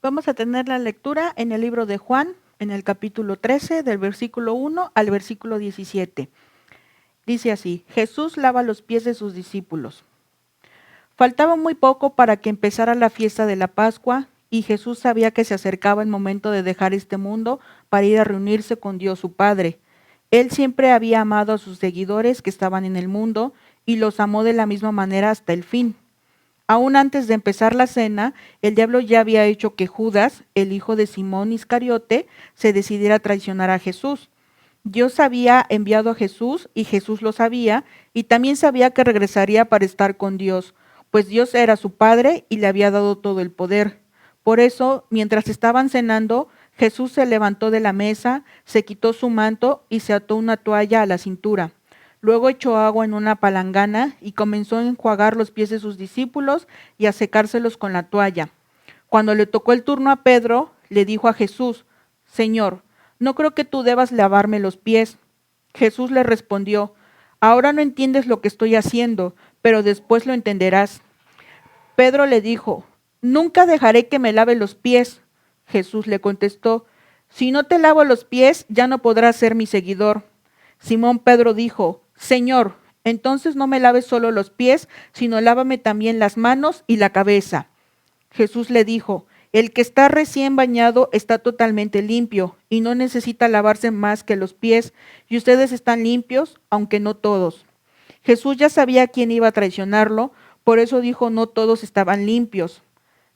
Vamos a tener la lectura en el libro de Juan, en el capítulo 13, del versículo 1 al versículo 17. Dice así: Jesús lava los pies de sus discípulos. Faltaba muy poco para que empezara la fiesta de la Pascua, y Jesús sabía que se acercaba el momento de dejar este mundo para ir a reunirse con Dios su Padre. Él siempre había amado a sus seguidores que estaban en el mundo, y los amó de la misma manera hasta el fin. Aún antes de empezar la cena, el diablo ya había hecho que Judas, el hijo de Simón Iscariote, se decidiera a traicionar a Jesús. Dios había enviado a Jesús y Jesús lo sabía, y también sabía que regresaría para estar con Dios, pues Dios era su Padre y le había dado todo el poder. Por eso, mientras estaban cenando, Jesús se levantó de la mesa, se quitó su manto y se ató una toalla a la cintura. Luego echó agua en una palangana y comenzó a enjuagar los pies de sus discípulos y a secárselos con la toalla. Cuando le tocó el turno a Pedro, le dijo a Jesús: Señor, no creo que tú debas lavarme los pies. Jesús le respondió: Ahora no entiendes lo que estoy haciendo, pero después lo entenderás. Pedro le dijo: Nunca dejaré que me lave los pies. Jesús le contestó: Si no te lavo los pies, ya no podrás ser mi seguidor. Simón Pedro dijo: Señor, entonces no me laves solo los pies, sino lávame también las manos y la cabeza. Jesús le dijo: El que está recién bañado está totalmente limpio y no necesita lavarse más que los pies, y ustedes están limpios, aunque no todos. Jesús ya sabía quién iba a traicionarlo, por eso dijo: no todos estaban limpios.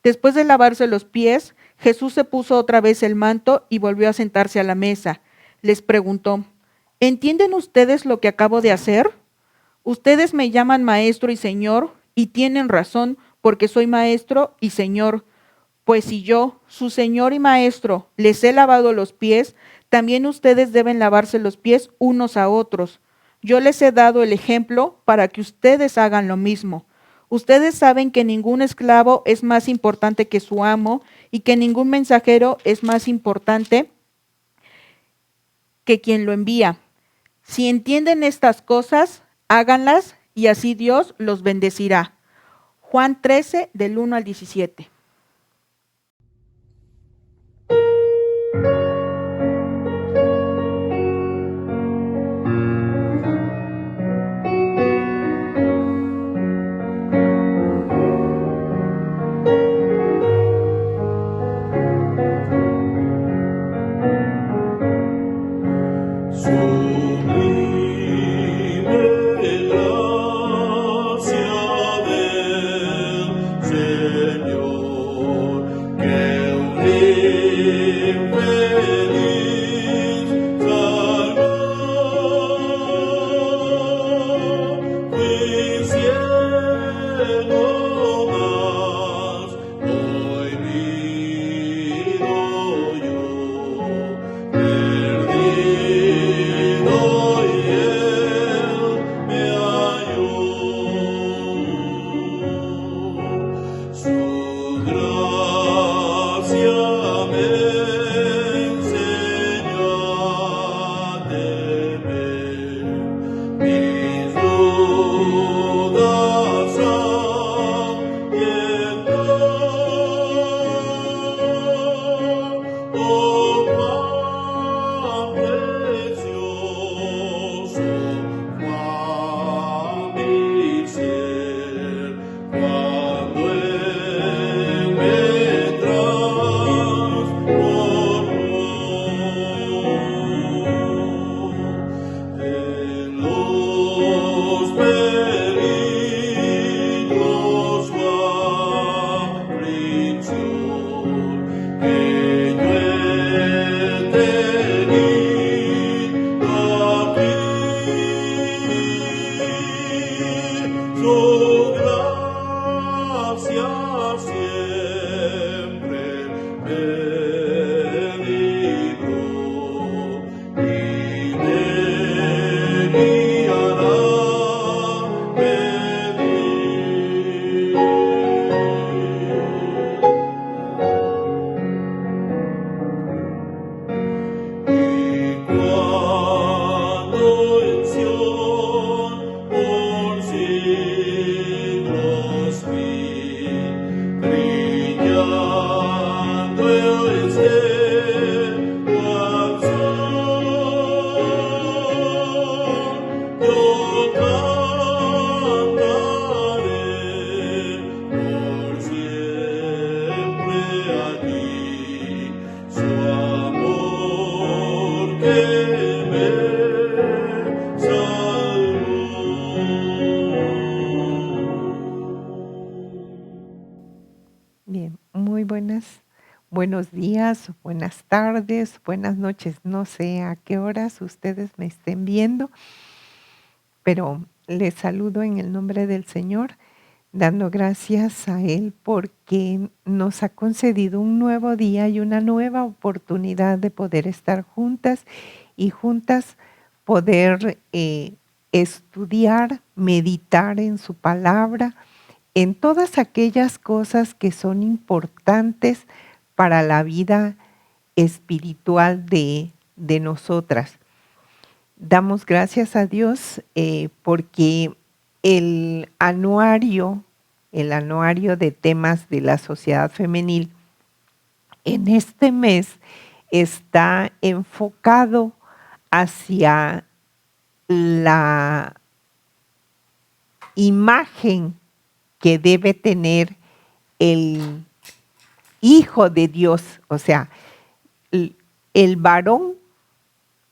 Después de lavarse los pies, Jesús se puso otra vez el manto y volvió a sentarse a la mesa. Les preguntó: ¿Entienden ustedes lo que acabo de hacer? Ustedes me llaman maestro y señor, y tienen razón, porque soy maestro y señor. Pues si yo, su señor y maestro, les he lavado los pies, también ustedes deben lavarse los pies unos a otros. Yo les he dado el ejemplo para que ustedes hagan lo mismo. Ustedes saben que ningún esclavo es más importante que su amo, y que ningún mensajero es más importante que quien lo envía. Si entienden estas cosas, háganlas, y así Dios los bendecirá. Juan 13, del 1 al 17. Sublime gracia del Señor. buenos días, buenas tardes, buenas noches. No sé a qué horas ustedes me estén viendo, pero les saludo en el nombre del Señor, dando gracias a Él porque nos ha concedido un nuevo día y una nueva oportunidad de poder estar juntas y juntas poder estudiar, meditar en su palabra, en todas aquellas cosas que son importantes para la vida espiritual de nosotras. Damos gracias a Dios porque el anuario de temas de la sociedad femenil en este mes está enfocado hacia la imagen que debe tener el Hijo de Dios, o sea, el varón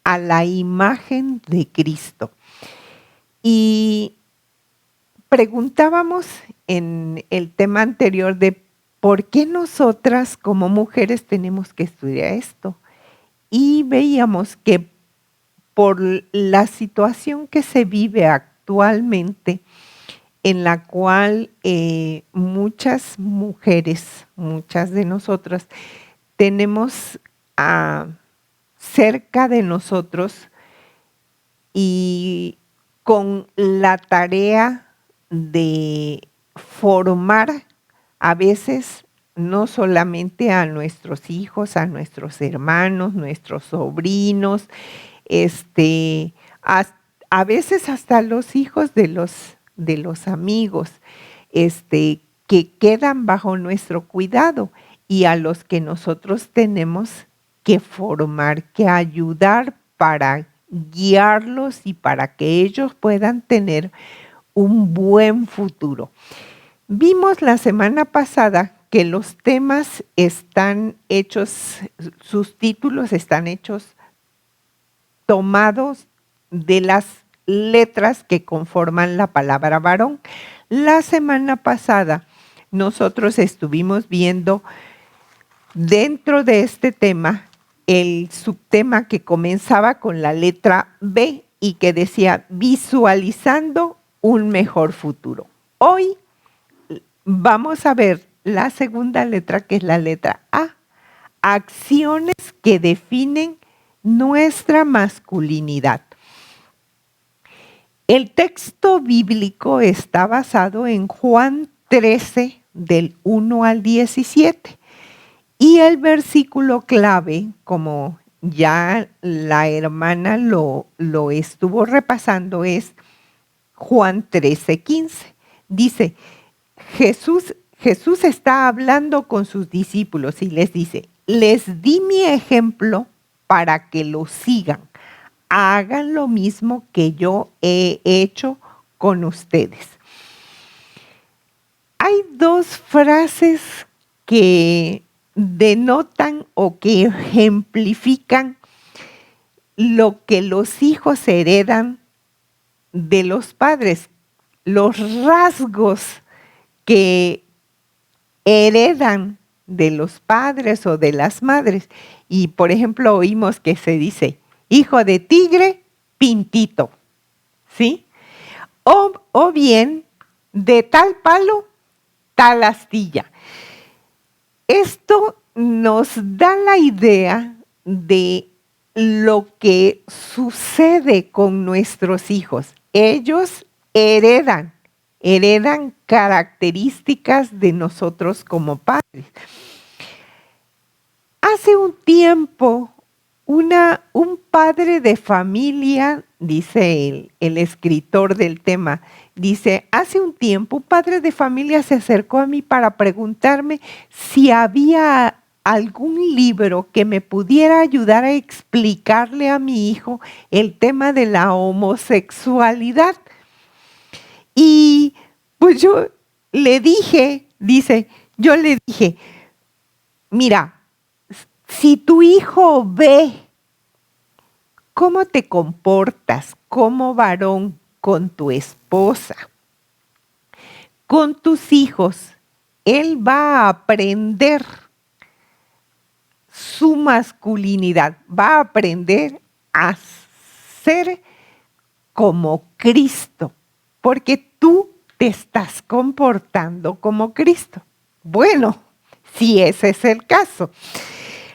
a la imagen de Cristo. Y preguntábamos en el tema anterior de por qué nosotras como mujeres tenemos que estudiar esto. Y veíamos que por la situación que se vive actualmente, en la cual muchas mujeres, muchas de nosotras, tenemos cerca de nosotros y con la tarea de formar a veces no solamente a nuestros hijos, a nuestros hermanos, nuestros sobrinos, a veces hasta los hijos de los amigos, que quedan bajo nuestro cuidado y a los que nosotros tenemos que formar, que ayudar para guiarlos y para que ellos puedan tener un buen futuro. Vimos la semana pasada que los temas están hechos, sus títulos están hechos tomados de las letras que conforman la palabra varón. La semana pasada nosotros estuvimos viendo dentro de este tema el subtema que comenzaba con la letra B y que decía visualizando un mejor futuro. Hoy vamos a ver la segunda letra, que es la letra A, acciones que definen nuestra masculinidad. El texto bíblico está basado en Juan 13, del 1 al 17. Y el versículo clave, como ya la hermana lo estuvo repasando, es Juan 13, 15. Dice, Jesús está hablando con sus discípulos y les dice, les di mi ejemplo para que lo sigan. Hagan lo mismo que yo he hecho con ustedes. Hay dos frases que denotan o que ejemplifican lo que los hijos heredan de los padres, los rasgos que heredan de los padres o de las madres. Y por ejemplo oímos que se dice, hijo de tigre, pintito, ¿sí? O bien, de tal palo, tal astilla. Esto nos da la idea de lo que sucede con nuestros hijos. Ellos heredan características de nosotros como padres. Hace un tiempo, un padre de familia, dice el escritor del tema, dice, hace un tiempo un padre de familia se acercó a mí para preguntarme si había algún libro que me pudiera ayudar a explicarle a mi hijo el tema de la homosexualidad. Y pues yo le dije, mira, si tu hijo ve cómo te comportas como varón con tu esposa, con tus hijos, él va a aprender su masculinidad, va a aprender a ser como Cristo, porque tú te estás comportando como Cristo. Bueno, si ese es el caso,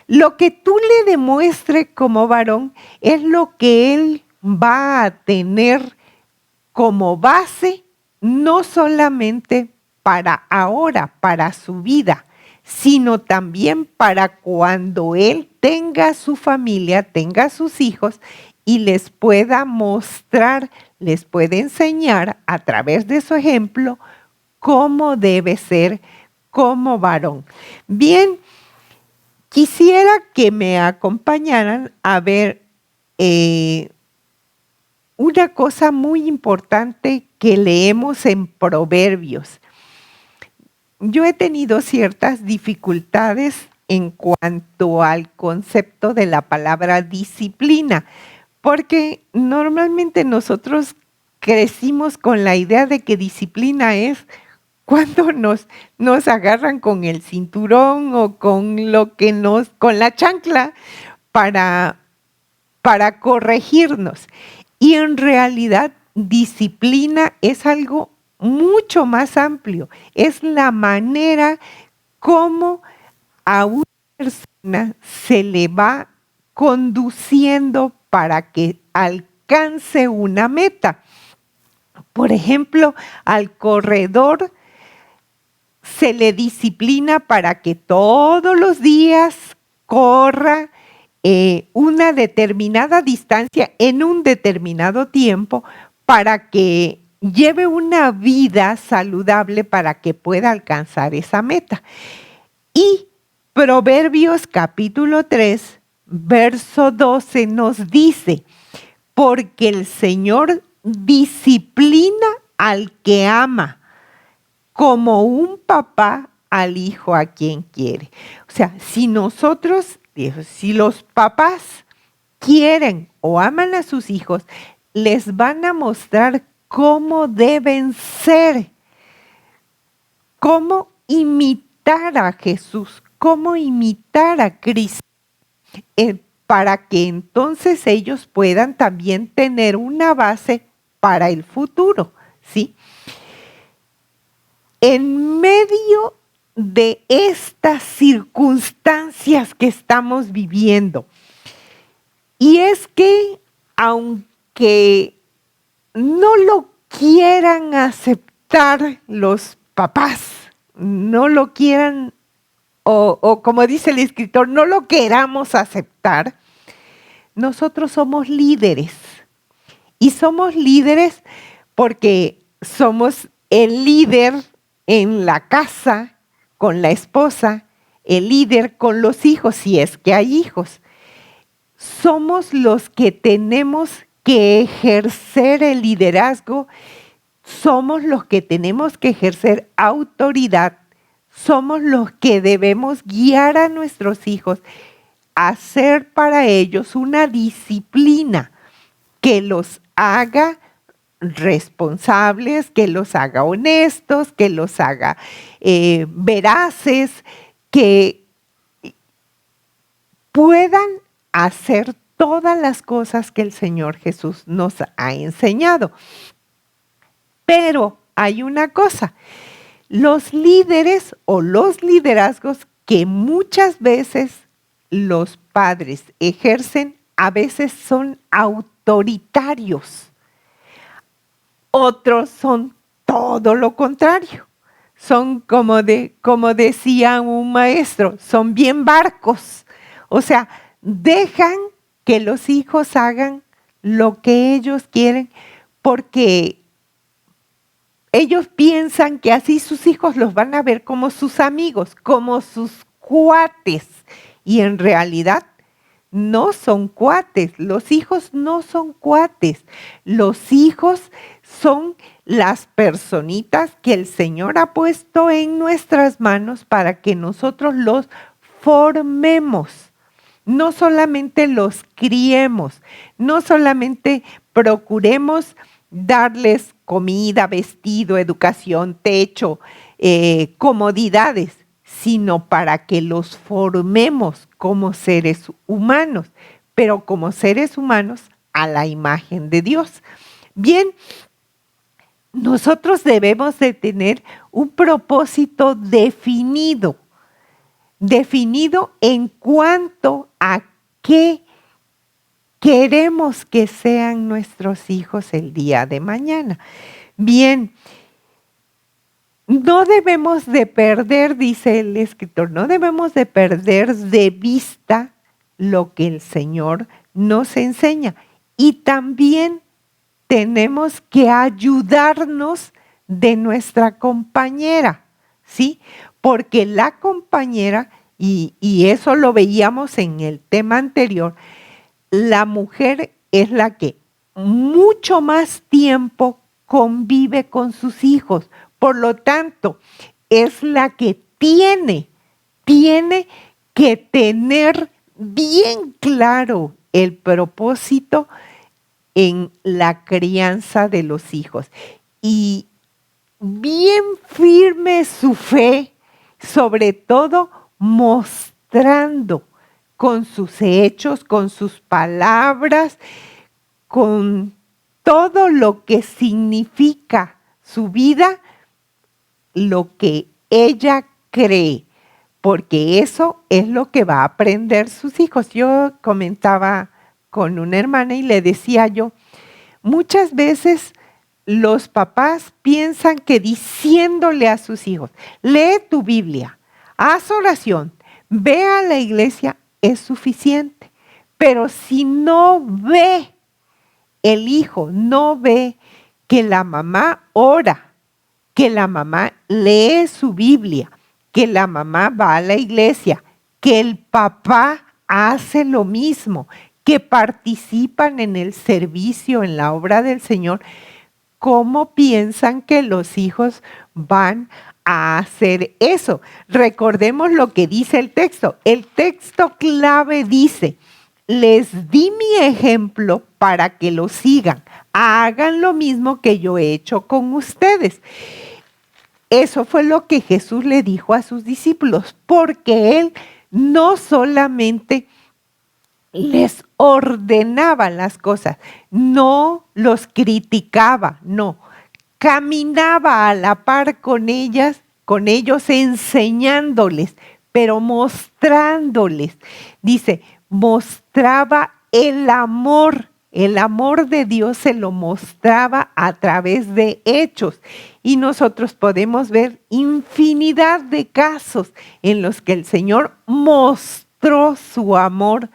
lo que tú le demuestres como varón es lo que él va a tener como base, no solamente para ahora, para su vida, sino también para cuando él tenga su familia, tenga sus hijos y les pueda mostrar, les puede enseñar a través de su ejemplo cómo debe ser como varón. Bien, quisiera que me acompañaran a ver una cosa muy importante que leemos en Proverbios. Yo he tenido ciertas dificultades en cuanto al concepto de la palabra disciplina, porque normalmente nosotros crecimos con la idea de que disciplina es cuando nos agarran con el cinturón o con con la chancla para corregirnos. Y en realidad, disciplina es algo mucho más amplio. Es la manera como a una persona se le va conduciendo para que alcance una meta. Por ejemplo, al corredor se le disciplina para que todos los días corra una determinada distancia en un determinado tiempo para que lleve una vida saludable para que pueda alcanzar esa meta. Y Proverbios capítulo 3, verso 12 nos dice, porque el Señor disciplina al que ama, como un papá al hijo a quien quiere. O sea, si los papás quieren o aman a sus hijos, les van a mostrar cómo deben ser, cómo imitar a Jesús, cómo imitar a Cristo, para que entonces ellos puedan también tener una base para el futuro, ¿sí? En medio de estas circunstancias que estamos viviendo, y es que aunque no lo quieran aceptar los papás, no lo quieran, o como dice el escritor, no lo queramos aceptar, nosotros somos líderes. Y somos líderes porque somos el líder en la casa, con la esposa, el líder con los hijos, si es que hay hijos. Somos los que tenemos que ejercer el liderazgo, somos los que tenemos que ejercer autoridad, somos los que debemos guiar a nuestros hijos, hacer para ellos una disciplina que los haga responsables, que los haga honestos, que los haga veraces, que puedan hacer todas las cosas que el Señor Jesús nos ha enseñado. Pero hay una cosa, los líderes o los liderazgos que muchas veces los padres ejercen, a veces son autoritarios. Otros son todo lo contrario. Son como decía un maestro, son bien barcos. O sea, dejan que los hijos hagan lo que ellos quieren porque ellos piensan que así sus hijos los van a ver como sus amigos, como sus cuates. Y en realidad no son cuates, los hijos no son cuates, los hijos son las personitas que el Señor ha puesto en nuestras manos para que nosotros los formemos, no solamente los criemos, no solamente procuremos darles comida, vestido, educación, techo, comodidades, sino para que los formemos como seres humanos, pero como seres humanos a la imagen de Dios. Bien, nosotros debemos de tener un propósito definido en cuanto a qué queremos que sean nuestros hijos el día de mañana. Bien, no debemos de perder, dice el escritor, no debemos de perder de vista lo que el Señor nos enseña. Y también tenemos que ayudarnos de nuestra compañera, ¿sí? Porque la compañera, y eso lo veíamos en el tema anterior, la mujer es la que mucho más tiempo convive con sus hijos. Por lo tanto, es la que tiene que tener bien claro el propósito en la crianza de los hijos y bien firme su fe, sobre todo mostrando con sus hechos, con sus palabras, con todo lo que significa su vida, lo que ella cree, porque eso es lo que va a aprender sus hijos. Yo comentaba con una hermana y le decía yo, muchas veces los papás piensan que diciéndole a sus hijos, lee tu Biblia, haz oración, ve a la iglesia, es suficiente. Pero si no ve, el hijo no ve que la mamá ora, que la mamá lee su Biblia, que la mamá va a la iglesia, que el papá hace lo mismo, que participan en el servicio, en la obra del Señor, ¿cómo piensan que los hijos van a hacer eso? Recordemos lo que dice el texto. El texto clave dice, les di mi ejemplo para que lo sigan. Hagan lo mismo que yo he hecho con ustedes. Eso fue lo que Jesús le dijo a sus discípulos, porque Él no solamente les ordenaba las cosas, no los criticaba, no, caminaba a la par con ellos enseñándoles, pero mostrándoles. Dice, mostraba el amor de Dios se lo mostraba a través de hechos. Y nosotros podemos ver infinidad de casos en los que el Señor mostró su amor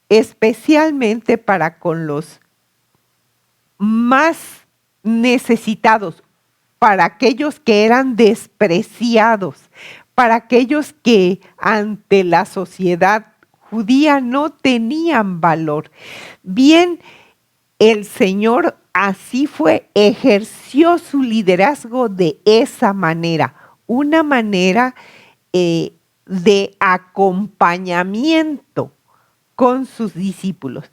especialmente para con los más necesitados, para aquellos que eran despreciados, para aquellos que ante la sociedad judía no tenían valor. Bien, el Señor así fue, ejerció su liderazgo de esa manera, una manera de acompañamiento con sus discípulos.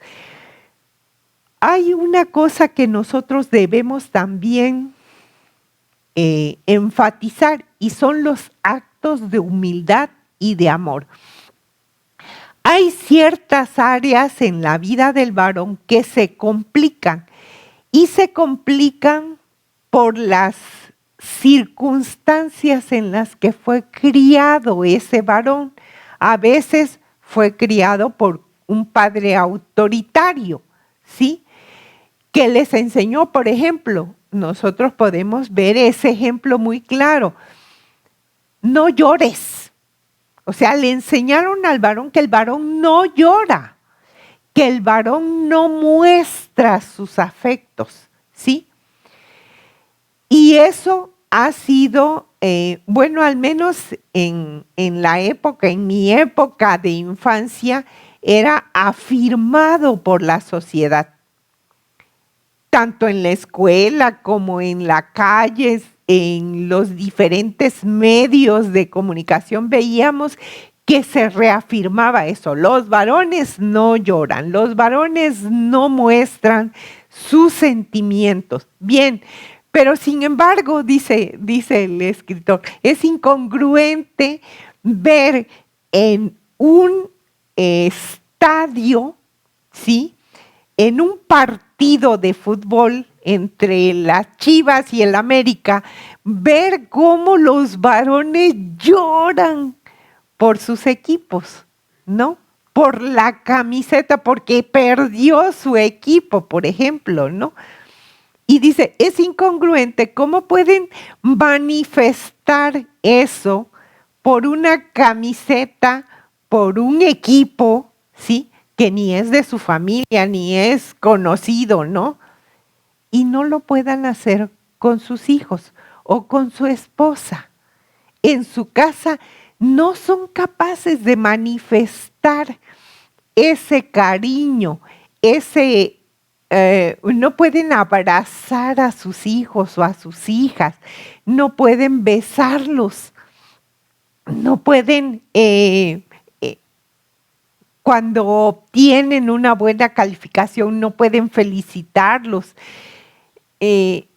Hay una cosa que nosotros debemos también enfatizar y son los actos de humildad y de amor. Hay ciertas áreas en la vida del varón que se complican y se complican por las circunstancias en las que fue criado ese varón. A veces fue criado por un padre autoritario, ¿sí? Que les enseñó, por ejemplo, nosotros podemos ver ese ejemplo muy claro. No llores. O sea, le enseñaron al varón que el varón no llora, que el varón no muestra sus afectos, ¿sí? Y eso ha sido, bueno, al menos en la época, en mi época de infancia, era afirmado por la sociedad. Tanto en la escuela como en la calle, en los diferentes medios de comunicación veíamos que se reafirmaba eso. Los varones no lloran, los varones no muestran sus sentimientos. Bien, Pero sin embargo, dice el escritor, es incongruente ver en un estadio, ¿sí?, en un partido de fútbol entre las Chivas y el América, ver cómo los varones lloran por sus equipos, ¿no? Por la camiseta, porque perdió su equipo, por ejemplo, ¿no? Y dice, es incongruente, ¿cómo pueden manifestar eso por una camiseta, por un equipo, ¿sí?, que ni es de su familia, ni es conocido, ¿no? Y no lo puedan hacer con sus hijos o con su esposa. En su casa no son capaces de manifestar ese cariño, no pueden abrazar a sus hijos o a sus hijas, no pueden besarlos, no pueden, cuando obtienen una buena calificación, no pueden felicitarlos,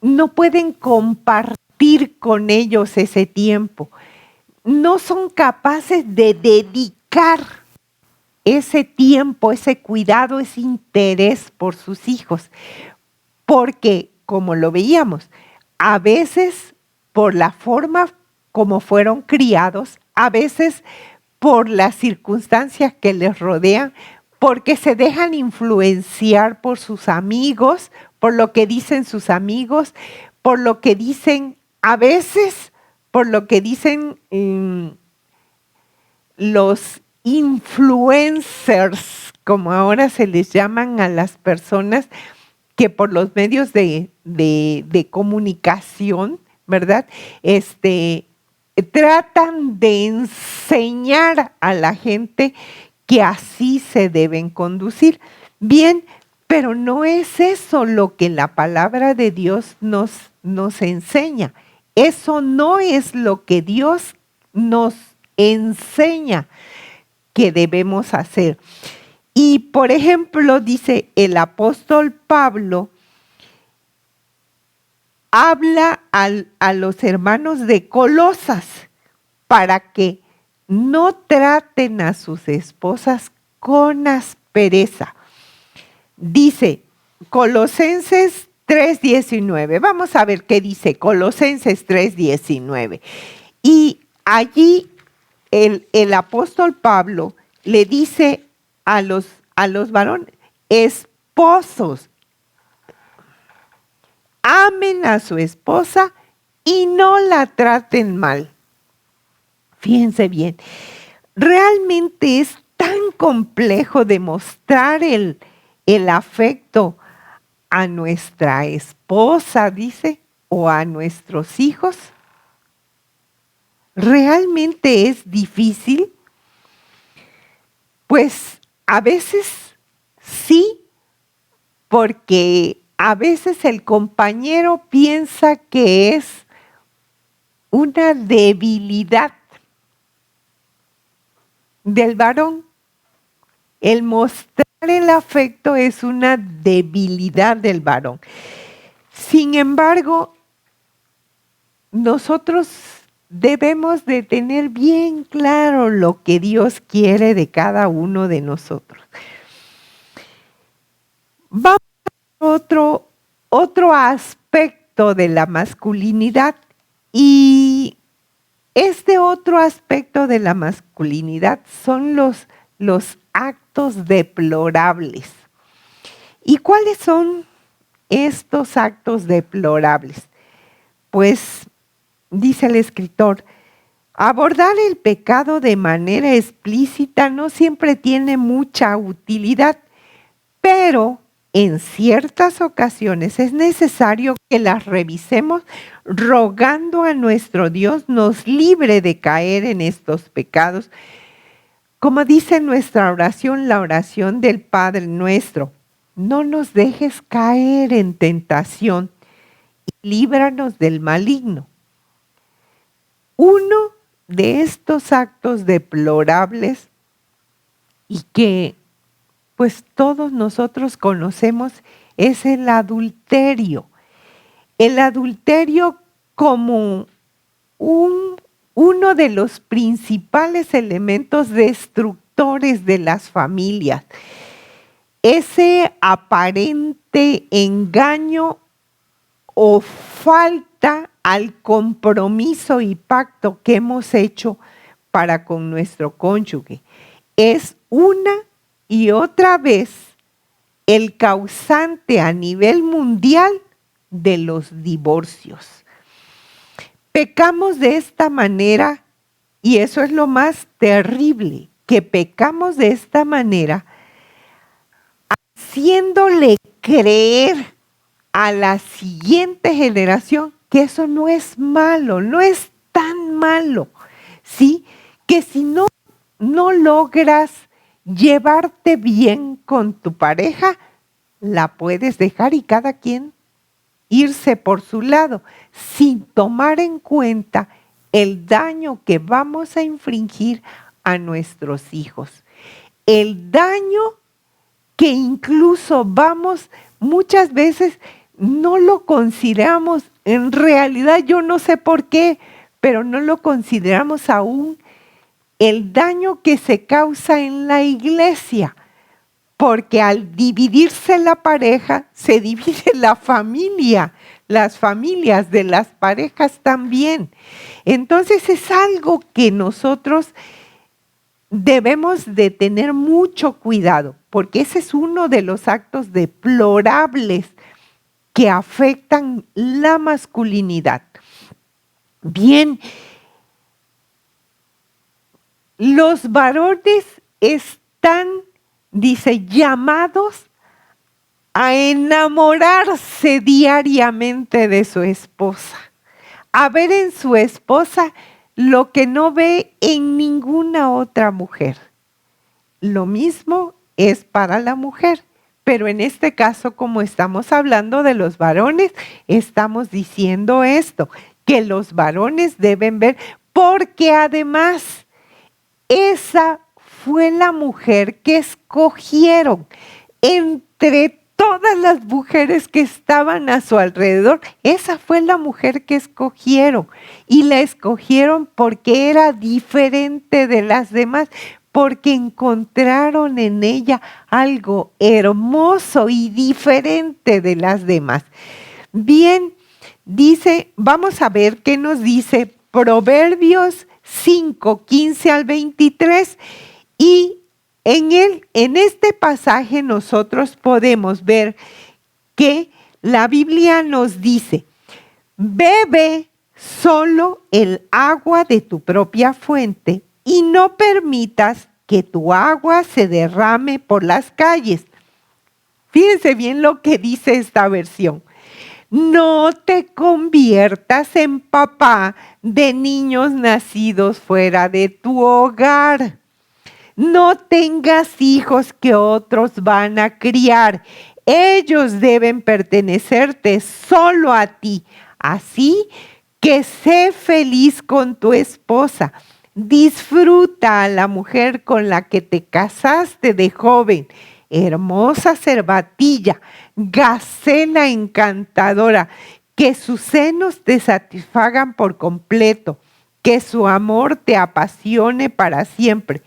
no pueden compartir con ellos ese tiempo, no son capaces de dedicar ese tiempo, ese cuidado, ese interés por sus hijos. Porque, como lo veíamos, a veces por la forma como fueron criados, a veces por las circunstancias que les rodean, porque se dejan influenciar por sus amigos, por lo que dicen sus amigos, por lo que dicen, a veces, por lo que dicen los influencers, como ahora se les llaman a las personas que por los medios de comunicación, ¿verdad? Tratan de enseñar a la gente que así se deben conducir. Bien, pero no es eso lo que la palabra de Dios nos enseña. Eso no es lo que Dios nos enseña que debemos hacer. Y por ejemplo, dice el apóstol Pablo, habla a los hermanos de Colosas para que no traten a sus esposas con aspereza. Dice Colosenses 3:19. Vamos a ver qué dice Colosenses 3:19. Y allí el apóstol Pablo le dice a los varones, esposos, amen a su esposa y no la traten mal. Fíjense bien, realmente es tan complejo demostrar el afecto a nuestra esposa, dice, o a nuestros hijos. ¿Realmente es difícil? Pues a veces sí, porque a veces el compañero piensa que es una debilidad del varón. El mostrar el afecto es una debilidad del varón. Sin embargo, nosotros debemos de tener bien claro lo que Dios quiere de cada uno de nosotros. Vamos a otro aspecto de la masculinidad, y este otro aspecto de la masculinidad son los actos deplorables. ¿Y cuáles son estos actos deplorables? Pues dice el escritor, abordar el pecado de manera explícita no siempre tiene mucha utilidad, pero en ciertas ocasiones es necesario que las revisemos rogando a nuestro Dios nos libre de caer en estos pecados. Como dice nuestra oración, la oración del Padre nuestro, no nos dejes caer en tentación y líbranos del maligno. Uno de estos actos deplorables y que pues todos nosotros conocemos es el adulterio. el adulterio como uno de los principales elementos destructores de las familias. Ese aparente engaño o falta al compromiso y pacto que hemos hecho para con nuestro cónyuge es una y otra vez el causante a nivel mundial de los divorcios. Pecamos de esta manera, y eso es lo más terrible, que pecamos de esta manera, haciéndole creer a la siguiente generación que eso no es malo, no es tan malo, ¿sí? Que si no logras llevarte bien con tu pareja, la puedes dejar y cada quien irse por su lado, sin tomar en cuenta el daño que vamos a infligir a nuestros hijos. El daño que incluso muchas veces no lo consideramos, en realidad yo no sé por qué, pero no lo consideramos aún el daño que se causa en la iglesia, porque al dividirse la pareja, se divide la familia, las familias de las parejas también. Entonces es algo que nosotros debemos de tener mucho cuidado, porque ese es uno de los actos deplorables que afectan la masculinidad. Bien, los varones están, dice, llamados a enamorarse diariamente de su esposa, a ver en su esposa lo que no ve en ninguna otra mujer. Lo mismo es para la mujer, pero en este caso, como estamos hablando de los varones, estamos diciendo esto, que los varones deben ver, porque además esa fue la mujer que escogieron entre todas las mujeres que estaban a su alrededor. Esa fue la mujer que escogieron, y la escogieron porque era diferente de las demás, porque encontraron en ella algo hermoso y diferente de las demás. Bien, dice, vamos a ver qué nos dice Proverbios 5, 15 al 23, y en este pasaje nosotros podemos ver que la Biblia nos dice: bebe solo el agua de tu propia fuente y no permitas que tu agua se derrame por las calles. Fíjense bien lo que dice esta versión. No te conviertas en papá de niños nacidos fuera de tu hogar. No tengas hijos que otros van a criar. Ellos deben pertenecerte solo a ti. Así que sé feliz con tu esposa. Disfruta a la mujer con la que te casaste de joven. Hermosa cervatilla, gacela encantadora, que sus senos te satisfagan por completo, que su amor te apasione para siempre.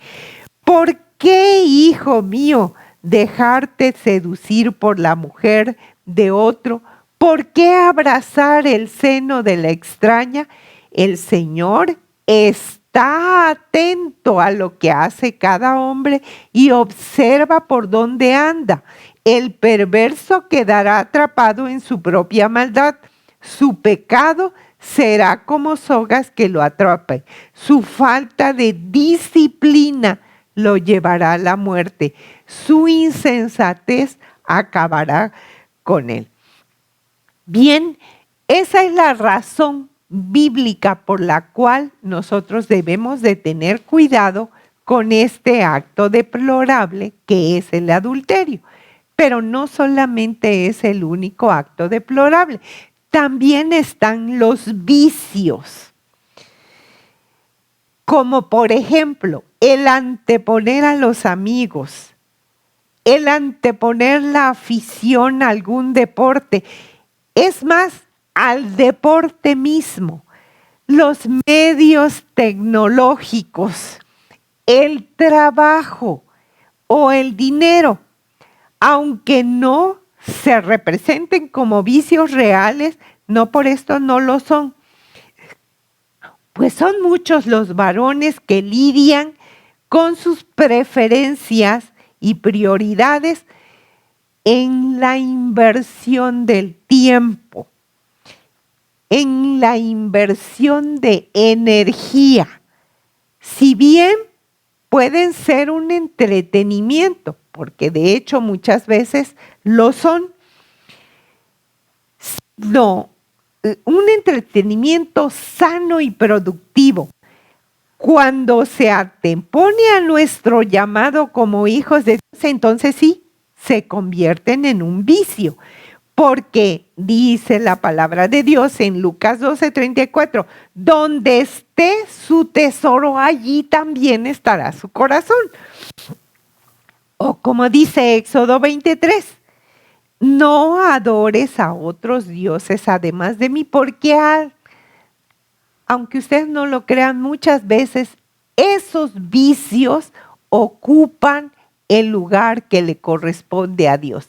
¿Por qué, hijo mío, dejarte seducir por la mujer de otro? ¿Por qué abrazar el seno de la extraña? El Señor está atento a lo que hace cada hombre y observa por dónde anda. El perverso quedará atrapado en su propia maldad. Su pecado será como sogas que lo atrapen. Su falta de disciplina lo llevará a la muerte. Su insensatez acabará con él. Bien, esa es la razón bíblica por la cual nosotros debemos de tener cuidado con este acto deplorable que es el adulterio. Pero no solamente es el único acto deplorable, también están los vicios. Como por ejemplo, el anteponer a los amigos, el anteponer la afición a algún deporte. Es más, al deporte mismo, los medios tecnológicos, el trabajo o el dinero, aunque no se representen como vicios reales, no por esto no lo son. Pues son muchos los varones que lidian con sus preferencias y prioridades en la inversión del tiempo, en la inversión de energía. Si bien pueden ser un entretenimiento, porque de hecho muchas veces lo son, no, un entretenimiento sano y productivo. Cuando se antepone a nuestro llamado como hijos de Dios, entonces sí, se convierten en un vicio. Porque dice la palabra de Dios en Lucas 12:34, donde esté su tesoro, allí también estará su corazón. O como dice Éxodo 23, no adores a otros dioses además de mí, porque aunque ustedes no lo crean, muchas veces esos vicios ocupan el lugar que le corresponde a Dios.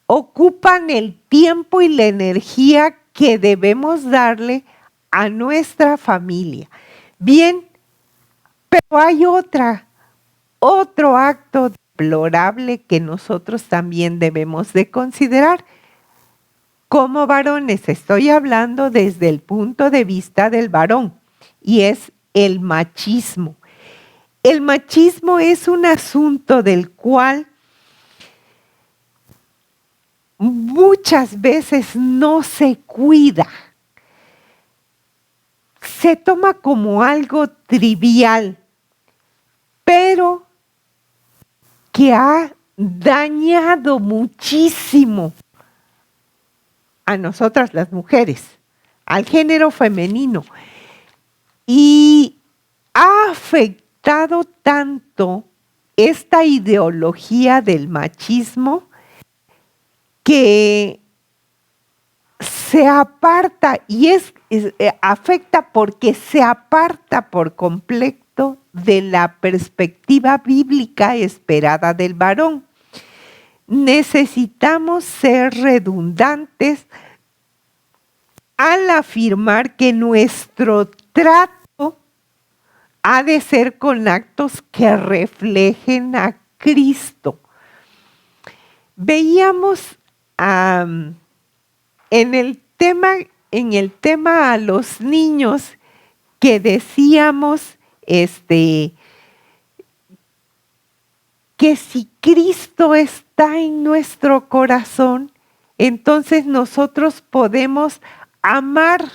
Ocupan el tiempo y la energía que debemos darle a nuestra familia. Bien, pero hay otro acto deplorable que nosotros también debemos de considerar. Como varones, estoy hablando desde el punto de vista del varón, y es el machismo. El machismo es un asunto del cual muchas veces no se cuida. Se toma como algo trivial, pero que ha dañado muchísimo a nosotras las mujeres, al género femenino, y ha afectado tanto esta ideología del machismo que se aparta y afecta porque se aparta por completo de la perspectiva bíblica esperada del varón. Necesitamos ser redundantes al afirmar que nuestro trato ha de ser con actos que reflejen a Cristo. Veíamos en el tema a los niños que decíamos que si Cristo está en nuestro corazón, entonces nosotros podemos amar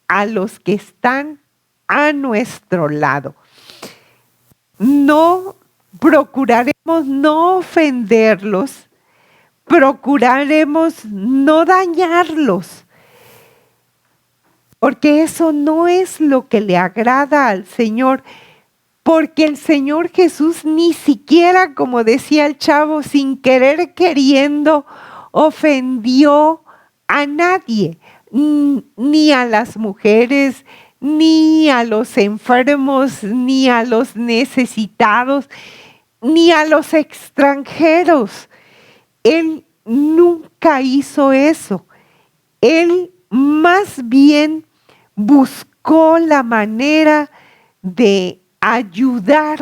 a los que están a nuestro lado. No procuraremos no ofenderlos, procuraremos no dañarlos, porque eso no es lo que le agrada al Señor. Porque el Señor Jesús ni siquiera, como decía el chavo, sin querer queriendo, ofendió a nadie, ni a las mujeres, ni a los enfermos, ni a los necesitados, ni a los extranjeros. Él nunca hizo eso. Él más bien buscó la manera de ayudar,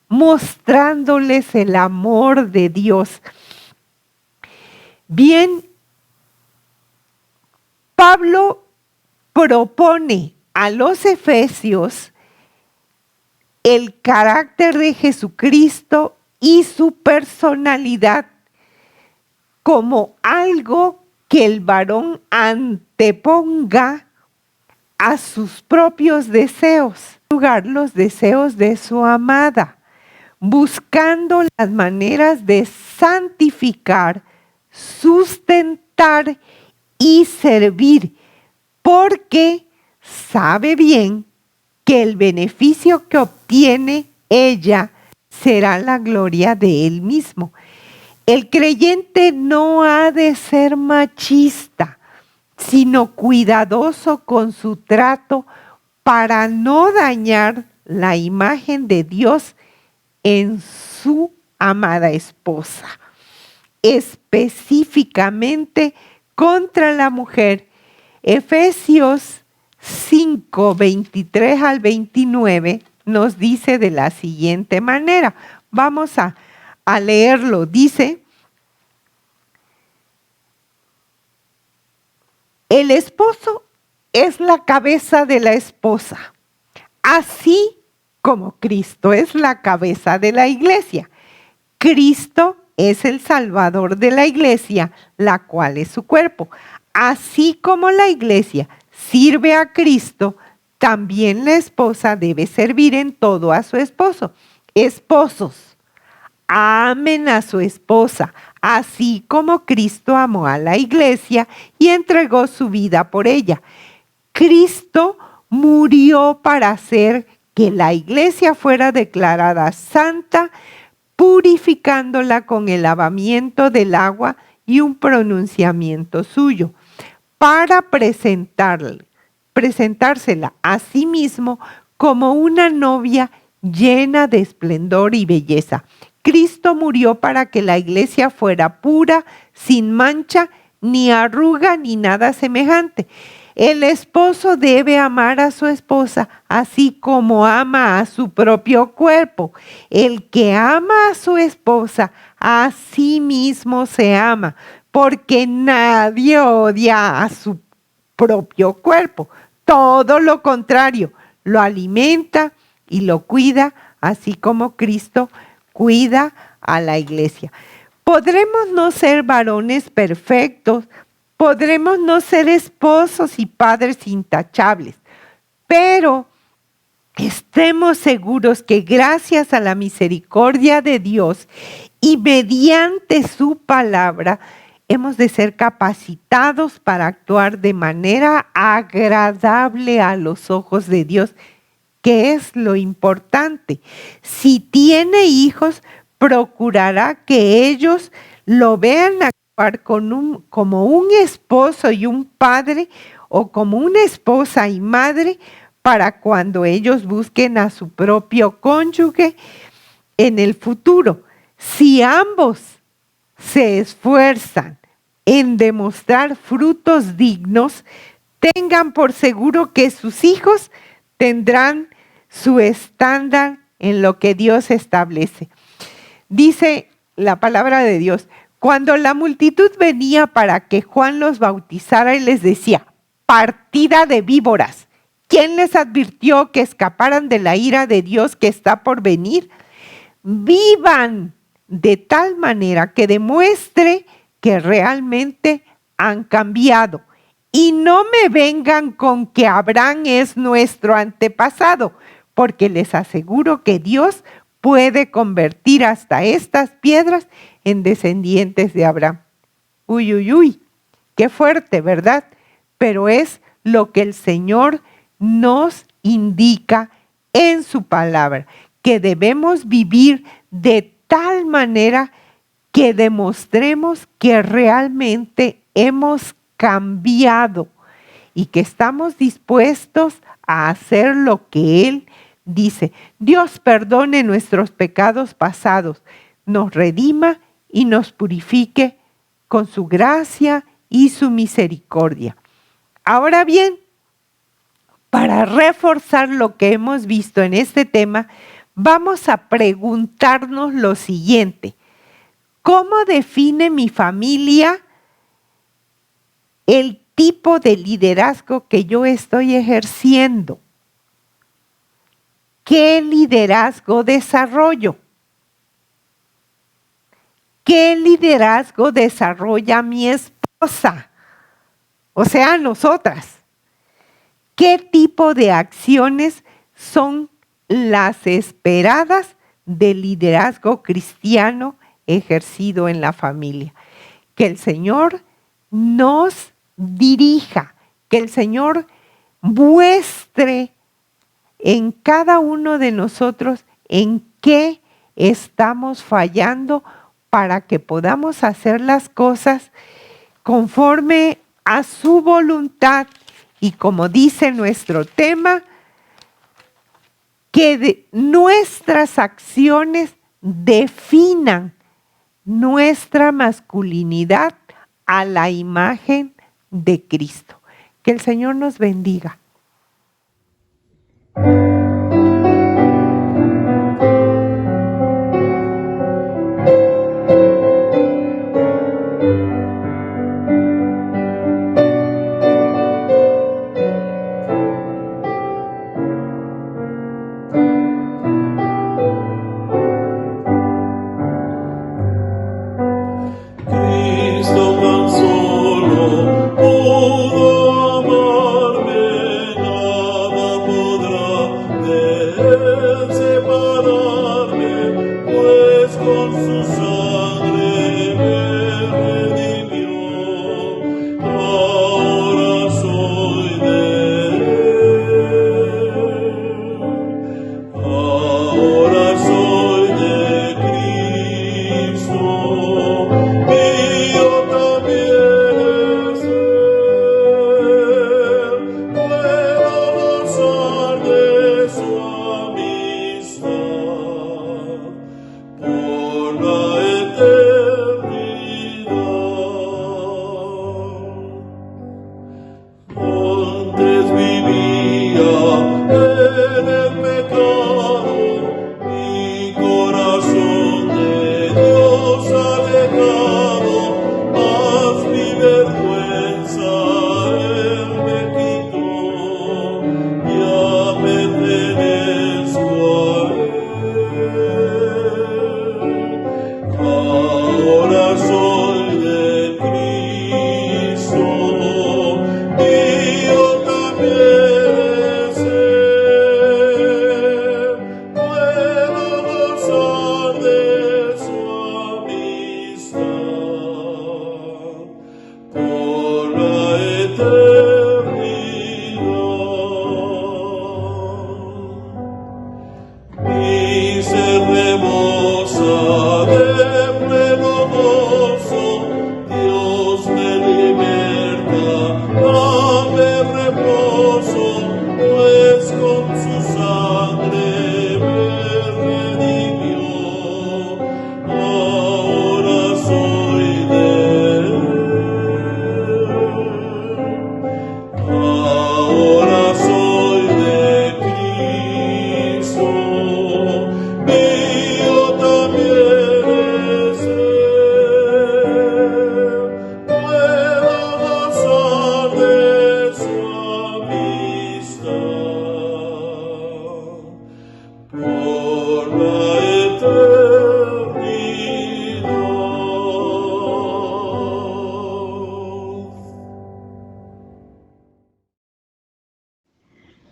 mostrándoles el amor de Dios. Bien, Pablo propone a los efesios el carácter de Jesucristo y su personalidad como algo que el varón anteponga a sus propios deseos, en lugar los deseos de su amada, buscando las maneras de santificar, sustentar y servir, porque sabe bien que el beneficio que obtiene ella será la gloria de él mismo. El creyente no ha de ser machista, sino cuidadoso con su trato para no dañar la imagen de Dios en su amada esposa, específicamente contra la mujer. Efesios 5, 23 al 29 nos dice de la siguiente manera. Vamos a leerlo. Dice: el esposo es la cabeza de la esposa, así como Cristo es la cabeza de la iglesia. Cristo es el Salvador de la iglesia, la cual es su cuerpo. Así como la iglesia sirve a Cristo, también la esposa debe servir en todo a su esposo. Esposos, amen a su esposa, así como Cristo amó a la iglesia y entregó su vida por ella. Cristo murió para hacer que la iglesia fuera declarada santa, purificándola con el lavamiento del agua y un pronunciamiento suyo, para presentársela a sí mismo como una novia llena de esplendor y belleza. Cristo murió para que la iglesia fuera pura, sin mancha, ni arruga, ni nada semejante. El esposo debe amar a su esposa así como ama a su propio cuerpo. El que ama a su esposa, a sí mismo se ama, porque nadie odia a su propio cuerpo. Todo lo contrario, lo alimenta y lo cuida, así como Cristo cuida a la iglesia. Podremos no ser varones perfectos, podremos no ser esposos y padres intachables, pero estemos seguros que gracias a la misericordia de Dios y mediante su palabra, hemos de ser capacitados para actuar de manera agradable a los ojos de Dios, que es lo importante. Si tiene hijos, procurará que ellos lo vean actuar como un esposo y un padre, o como una esposa y madre, para cuando ellos busquen a su propio cónyuge en el futuro. Si ambos se esfuerzan en demostrar frutos dignos, tengan por seguro que sus hijos tendrán su estándar en lo que Dios establece. Dice la palabra de Dios: cuando la multitud venía para que Juan los bautizara y les decía: partida de víboras, ¿quién les advirtió que escaparan de la ira de Dios que está por venir? Vivan de tal manera que demuestre que realmente han cambiado. Y no me vengan con que Abraham es nuestro antepasado, porque les aseguro que Dios puede convertir hasta estas piedras en descendientes de Abraham. Uy, uy, uy, qué fuerte, ¿verdad? Pero es lo que el Señor nos indica en su palabra, que debemos vivir de tal manera que demostremos que realmente hemos cambiado y que estamos dispuestos a hacer lo que Él dice. Dios perdone nuestros pecados pasados, nos redima y nos purifique con su gracia y su misericordia. Ahora bien, para reforzar lo que hemos visto en este tema, vamos a preguntarnos lo siguiente: ¿cómo define mi familia el tipo de liderazgo que yo estoy ejerciendo? ¿Qué liderazgo desarrollo? ¿Qué liderazgo desarrolla mi esposa? O sea, nosotras. ¿Qué tipo de acciones son las esperadas del liderazgo cristiano ejercido en la familia? Que el Señor nos dirija, que el Señor muestre en cada uno de nosotros en qué estamos fallando, para que podamos hacer las cosas conforme a su voluntad y, como dice nuestro tema, que nuestras acciones definan nuestra masculinidad a la imagen de Cristo. Que el Señor nos bendiga.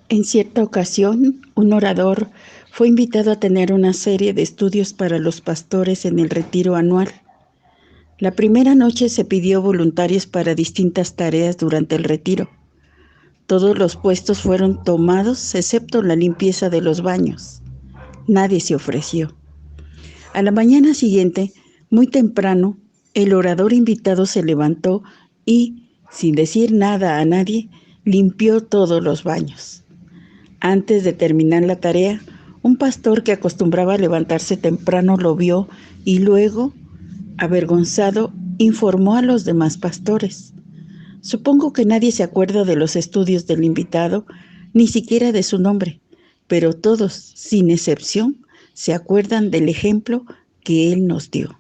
En cierta ocasión, un orador fue invitado a tener una serie de estudios para los pastores en el retiro anual. La primera noche se pidió voluntarios para distintas tareas durante el retiro. Todos los puestos fueron tomados, excepto la limpieza de los baños. Nadie se ofreció. A la mañana siguiente, muy temprano, el orador invitado se levantó y, sin decir nada a nadie, limpió todos los baños. Antes de terminar la tarea, un pastor que acostumbraba a levantarse temprano lo vio y luego, avergonzado, informó a los demás pastores. Supongo que nadie se acuerda de los estudios del invitado, ni siquiera de su nombre, pero todos, sin excepción, se acuerdan del ejemplo que él nos dio.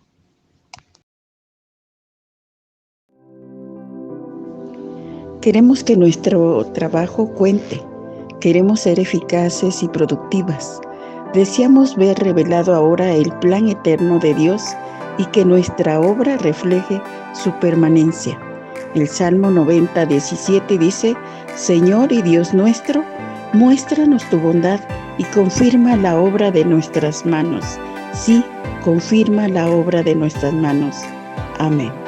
Queremos que nuestro trabajo cuente. Queremos ser eficaces y productivas. Deseamos ver revelado ahora el plan eterno de Dios y que nuestra obra refleje su permanencia. El Salmo 90:17 dice: Señor y Dios nuestro, muéstranos tu bondad y confirma la obra de nuestras manos. Sí, confirma la obra de nuestras manos. Amén.